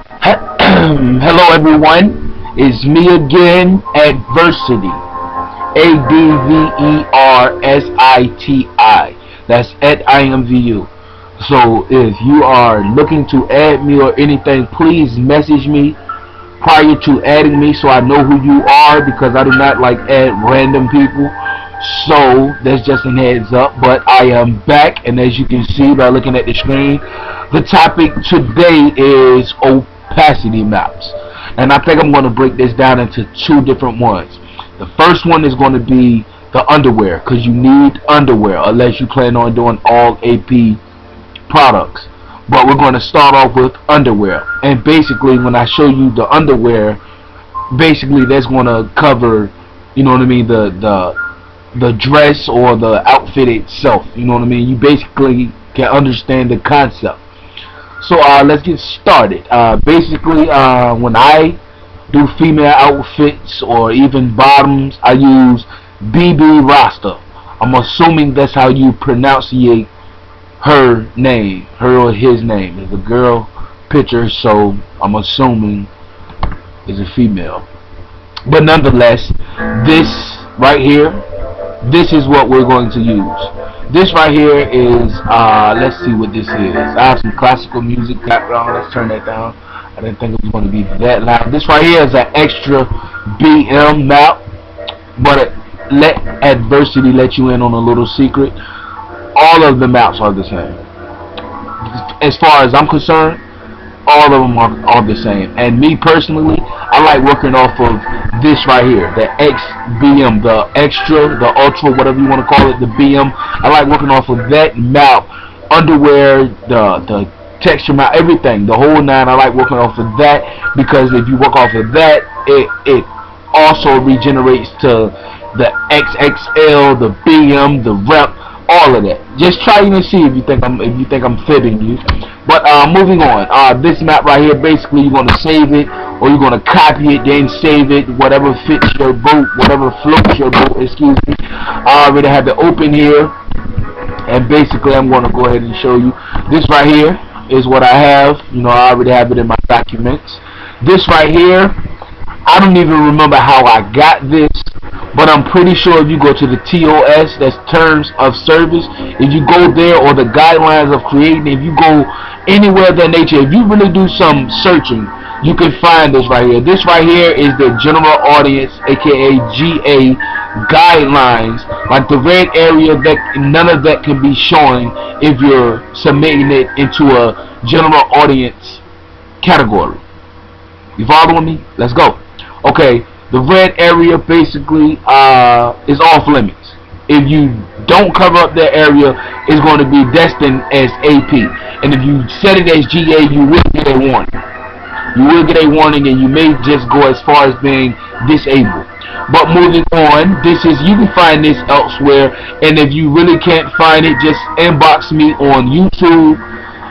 Hello everyone, it's me again, Adversity. ADVERSITI. That's at IMVU. So if you are looking to add me or anything, please message me prior to adding me so I know who you are, because I do not like add random people. So that's just a heads up. But I am back, and as you can see by looking at the screen, the topic today is opacity maps. And I think I'm going to break this down into two different ones. The first one is going to be the underwear, because you need underwear unless you plan on doing all AP products. But we're going to start off with underwear. And basically when I show you the underwear, basically that's going to cover, you know what I mean, the dress or the outfit itself. You know what I mean? You basically can understand the concept. So let's get started. Basically, when I do female outfits or even bottoms, I use BB Rasta. I'm assuming that's how you pronunciate her name, her or his name. It's a girl picture, so I'm assuming it's a female. But nonetheless, this right here, this is what we're going to use. This right here is, let's see what this is. I have some classical music background. Let's turn that down. I didn't think it was going to be that loud. This right here is an extra BM map, but let adversity let you in on a little secret. All of the maps are the same. As far as I'm concerned, all of them are the same. And me personally, I like working off of this right here, the XBM, the extra, the ultra, whatever you want to call it, the BM. I like working off of that map, underwear, the texture map, everything, the whole nine. I like working off of that, because if you work off of that, it also regenerates to the XXL, the BM, the rep, all of that. Just try and see if you think I'm fitting you. But moving on, this map right here, basically you're gonna save it, or you're gonna copy it, then save it, whatever fits your boat, whatever floats your boat. Excuse me. I already have it open here, and basically I'm gonna go ahead and show you. This right here is what I have. You know, I already have it in my documents. This right here, I don't even remember how I got this, but I'm pretty sure if you go to the TOS, that's terms of service, if you go there, or the guidelines of creating, if you go anywhere of that nature, if you really do some searching, you can find this right here. This right here is the general audience, aka GA guidelines, like the red area, that none of that can be showing if you're submitting it into a general audience category. You following me? Let's go. Okay, the red area basically is off limits. If you don't cover up that area, it's going to be destined as AP. And if you set it as GA, you will get a warning. You will get a warning, and you may just go as far as being disabled. But moving on, this is, you can find this elsewhere, and if you really can't find it, just inbox me on YouTube.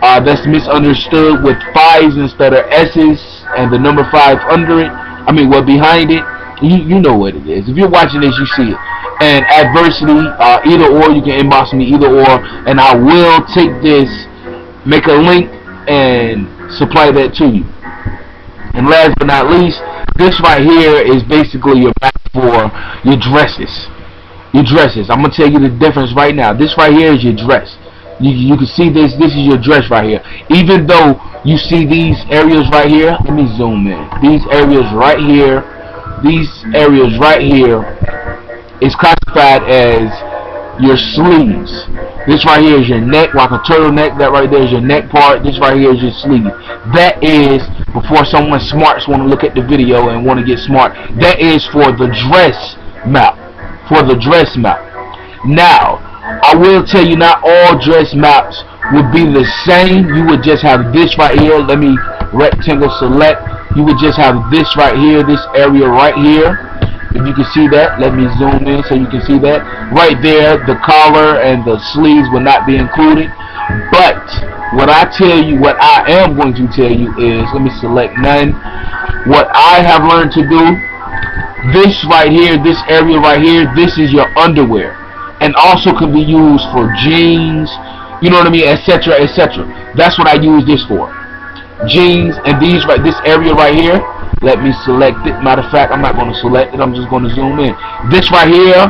That's misunderstood with 5s instead of S's and the number 5 under it. I mean, well, behind it, you know what it is. If you're watching this, you see it. And adversity, either or, you can inbox me either or, and I will take this, make a link, and supply that to you. And last but not least, this right here is basically your map for your dresses. Your dresses. I'm gonna tell you the difference right now. This right here is your dress. You can see this. This is your dress right here. Even though you see these areas right here, let me zoom in. These areas right here, is classified as your sleeves. This right here is your neck, like a turtleneck. That right there is your neck part. This right here is your sleeve. That is, before someone smarts want to look at the video and want to get smart, that is for the dress map. For the dress map. Now, I will tell you, not all dress maps would be the same. You would just have this right here. Let me rectangle select. You would just have this right here, this area right here. If you can see that, let me zoom in so you can see that. Right there, the collar and the sleeves will not be included. But what I am going to tell you is, let me select none. What I have learned to do, this right here, this area right here, this is your underwear. And also can be used for jeans, you know what I mean, etc., etc. That's what I use this for. jeans, and this area right here. Let me select it. Matter of fact, I'm not going to select it. I'm just going to zoom in. This right here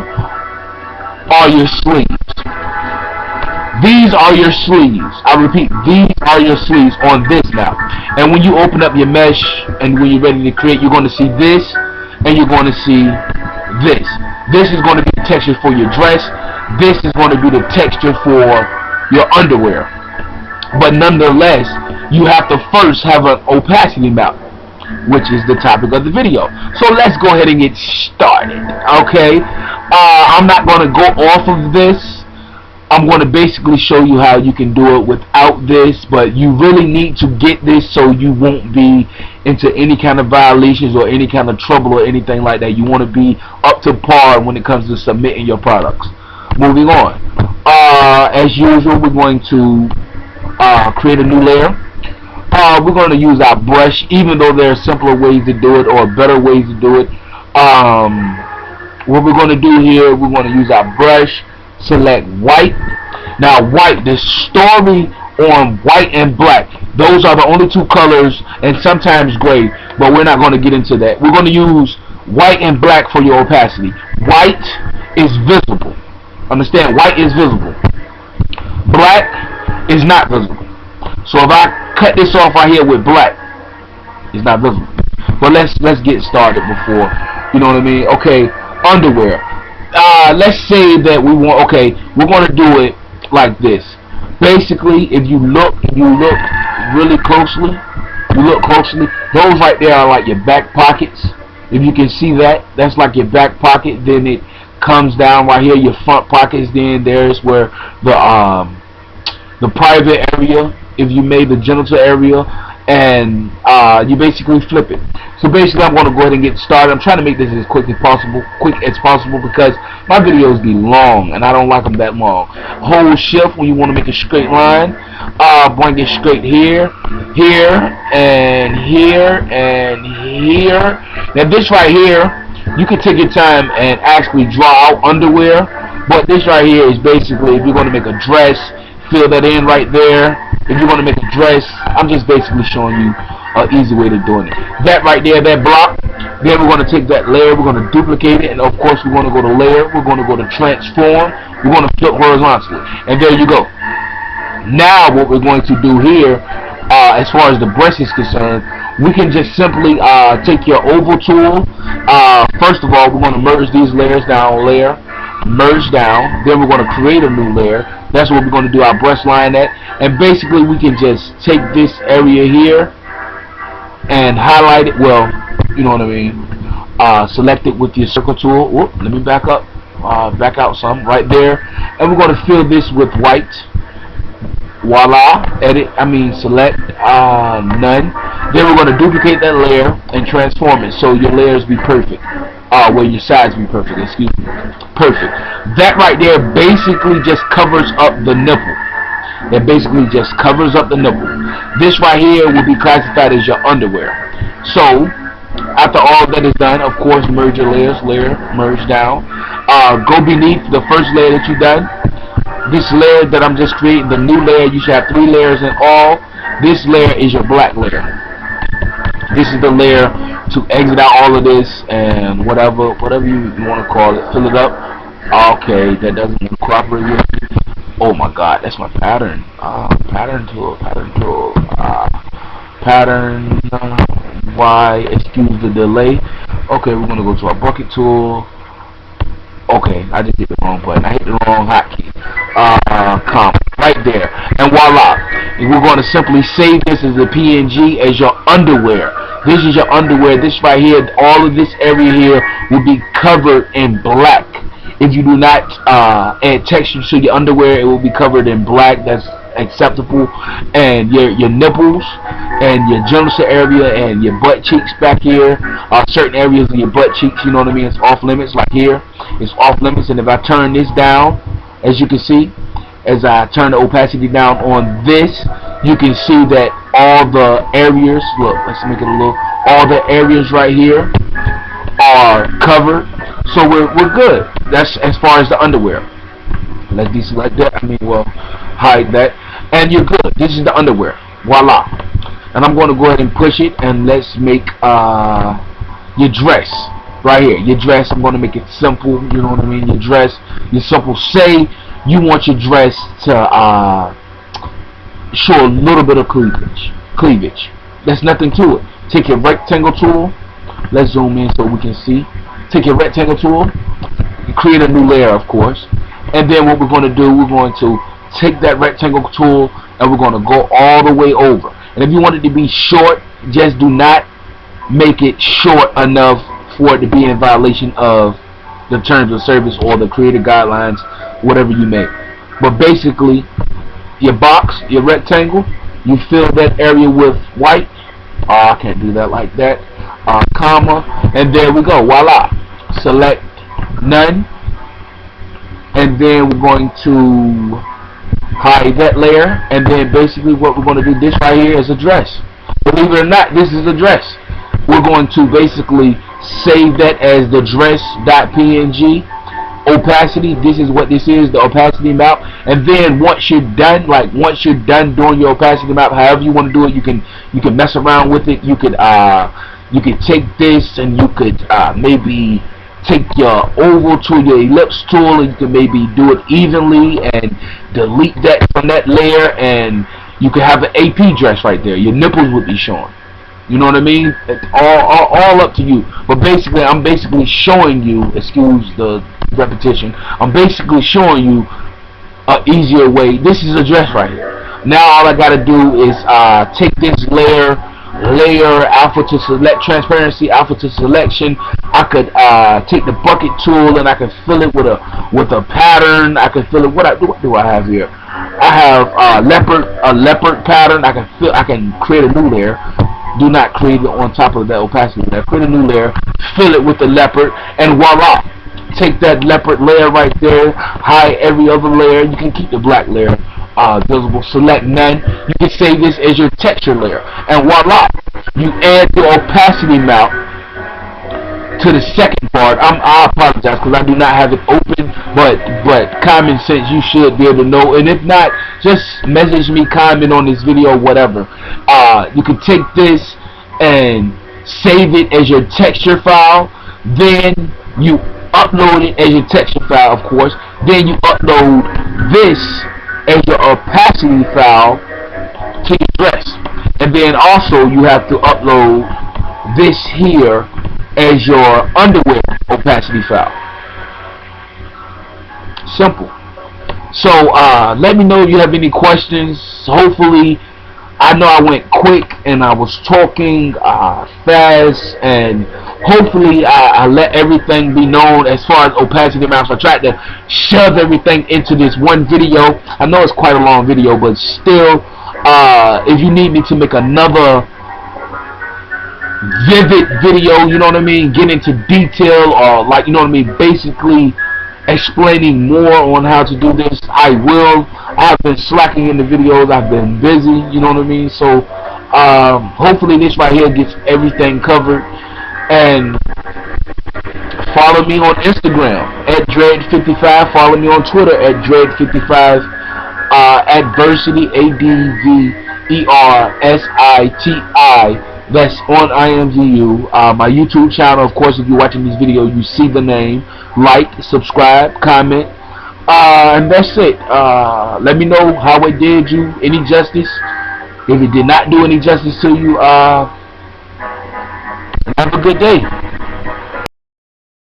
are your sleeves. These are your sleeves. I repeat, these are your sleeves on this now. And when you open up your mesh and when you're ready to create, you're going to see this and you're going to see this. This is going to be the texture for your dress. This is going to be the texture for your underwear. But nonetheless, you have to first have an opacity map, which is the topic of the video. So let's go ahead and get started. Okay, I'm not going to go off of this. I'm going to basically show you how you can do it without this, but you really need to get this so you won't be into any kind of violations or any kind of trouble or anything like that. You want to be up to par when it comes to submitting your products. Moving on, as usual, we're going to create a new layer. We're going to use our brush, even though there are simpler ways to do it or better ways to do it. What we're going to do here, we're going to use our brush. Select white. Now white, the story on white and black, those are the only two colors, and sometimes gray, but we're not going to get into that. We're going to use white and black for your opacity. White is visible. Understand, white is visible. Black is not visible. So if I cut this off right here with black, it's not visible. But let's get started before, you know what I mean? Okay, underwear. Let's say that we want, okay, we're going to do it like this. Basically, if you look really closely, those right there are like your back pockets. If you can see that, that's like your back pocket. Then it comes down right here, your front pockets. Then there's where the private area, if you made the genital area, and you basically flip it. So basically, I'm going to go ahead and get started. I'm trying to make this as quick as possible because my videos be long and I don't like them that long. Hold shift when you want to make a straight line. Bring it straight here, here, and here, and here. Now this right here, you can take your time and actually draw out underwear. But this right here is basically, if you're going to make a dress, fill that in right there. If you want to make a dress, I'm just basically showing you an easy way to doing it. That right there, that block. Then we're going to take that layer, we're going to duplicate it, and of course we're going to go to layer, we're going to go to transform, we're going to flip horizontally, and there you go. Now what we're going to do here, as far as the brush is concerned, we can just simply take your oval tool. First of all, we're going to merge these layers down, layer, merge down, then we're going to create a new layer. That's what we're going to do our brush line at, and basically we can just take this area here and highlight it, well, you know what I mean, select it with your circle tool. Whoop, let me back up, back out some, right there, and we're going to fill this with white. Voila, edit, select, none. Then we're going to duplicate that layer and transform it so your layers be perfect, well, your sides be perfect, excuse me, perfect. That right there basically just covers up the nipple. That basically just covers up the nipple. This right here will be classified as your underwear. So after all that is done, of course, merge your layers, layer, merge down. Go beneath the first layer that you've done. This layer that I'm just creating, the new layer, you should have 3 layers in all. This layer is your black layer. This is the layer to exit out all of this and whatever you want to call it. Fill it up. Okay, that doesn't cooperate with me. Oh my god, that's my pattern. Pattern tool. Pattern. Why? Excuse the delay. Okay, we're gonna go to our bucket tool. Okay, I just hit the wrong button. I hit the wrong hotkey. Comma right there, and voila. And we're going to simply save this as a PNG as your underwear. This is your underwear. This right here, all of this area here will be covered in black. If you do not add texture to your underwear, it will be covered in black. That's acceptable. And your nipples and your genital area and your butt cheeks back here, certain areas of your butt cheeks, you know what I mean, it's off limits. Like here, it's off limits. And if I turn this down, as you can see, as I turn the opacity down on this, you can see that all the areas, look, let's make it a little, all the areas right here are covered. So we're good. That's as far as the underwear. Let's deselect that. Hide that. And you're good. This is the underwear. Voila. and I'm going to go ahead and push it, and let's make your dress right here. Your dress, I'm going to make it simple, you know what I mean? Your dress, your simple. Say you want your dress to show a little bit of cleavage. There's nothing to it. Take your rectangle tool. Let's zoom in so we can see. Take your rectangle tool. Create a new layer, of course. And then what we're going to do, we're going to take that rectangle tool and we're going to go all the way over. And if you want it to be short, just do not make it short enough for it to be in violation of the terms of service or the creative guidelines, whatever you make. But basically, your box, your rectangle, you fill that area with white. I can't do that like that. Comma, and there we go. Voila. Select none, and then we're going to hide that layer, and then basically what we're going to do, this right here is a dress. Believe it or not, this is a dress. We're going to basically save that as the dress.png. Opacity, this is what this is, the opacity map. And then once you're done, doing your opacity map, however you want to do it, you can mess around with it. You could take this and you could maybe take your oval tool, your ellipse tool, and you can maybe do it evenly and delete that from that layer, and you could have an AP dress right there. Your nipples would be showing. You know what I mean? It's all up to you. But basically, I'm basically showing you, excuse the repetition, I'm basically showing you an easier way. This is a dress right here. Now all I gotta do is take this layer alpha to select transparency, alpha to selection. I could take the bucket tool and I can fill it with a pattern. I can fill it. What do I have here? I have a leopard pattern. I can create a new layer. Do not create it on top of that opacity layer. Create a new layer, fill it with the leopard, and voila. Take that leopard layer right there, hide every other layer. You can keep the black layer visible. Select none. You can save this as your texture layer, and voila. You add the opacity map to the second part. I apologize because I do not have it open, but common sense, you should be able to know. And if not, just message me, comment on this video, whatever. You can take this and save it as your texture file. Then you upload it as your texture file, of course. Then you upload this as your opacity file to your dress. And then also you have to upload this here as your underwear opacity file. Simple. So let me know if you have any questions. Hopefully, I know I went quick and I was talking fast, and hopefully I let everything be known as far as opacity maps. I tried to shove everything into this one video. I know it's quite a long video, but still, if you need me to make another vivid video, you know what I mean, get into detail, or like, you know what I mean, basically explaining more on how to do this, I will. I've been slacking in the videos, I've been busy, you know what I mean. So hopefully this right here gets everything covered. And follow me on Instagram at Dread55. Follow me on Twitter at Dread55. Adversity, ADVERSITI. That's on IMVU. My YouTube channel, of course. If you're watching this video, you see the name. Like, subscribe, comment, and that's it. Let me know how it did you any justice. If it did not do any justice to you, have a good day.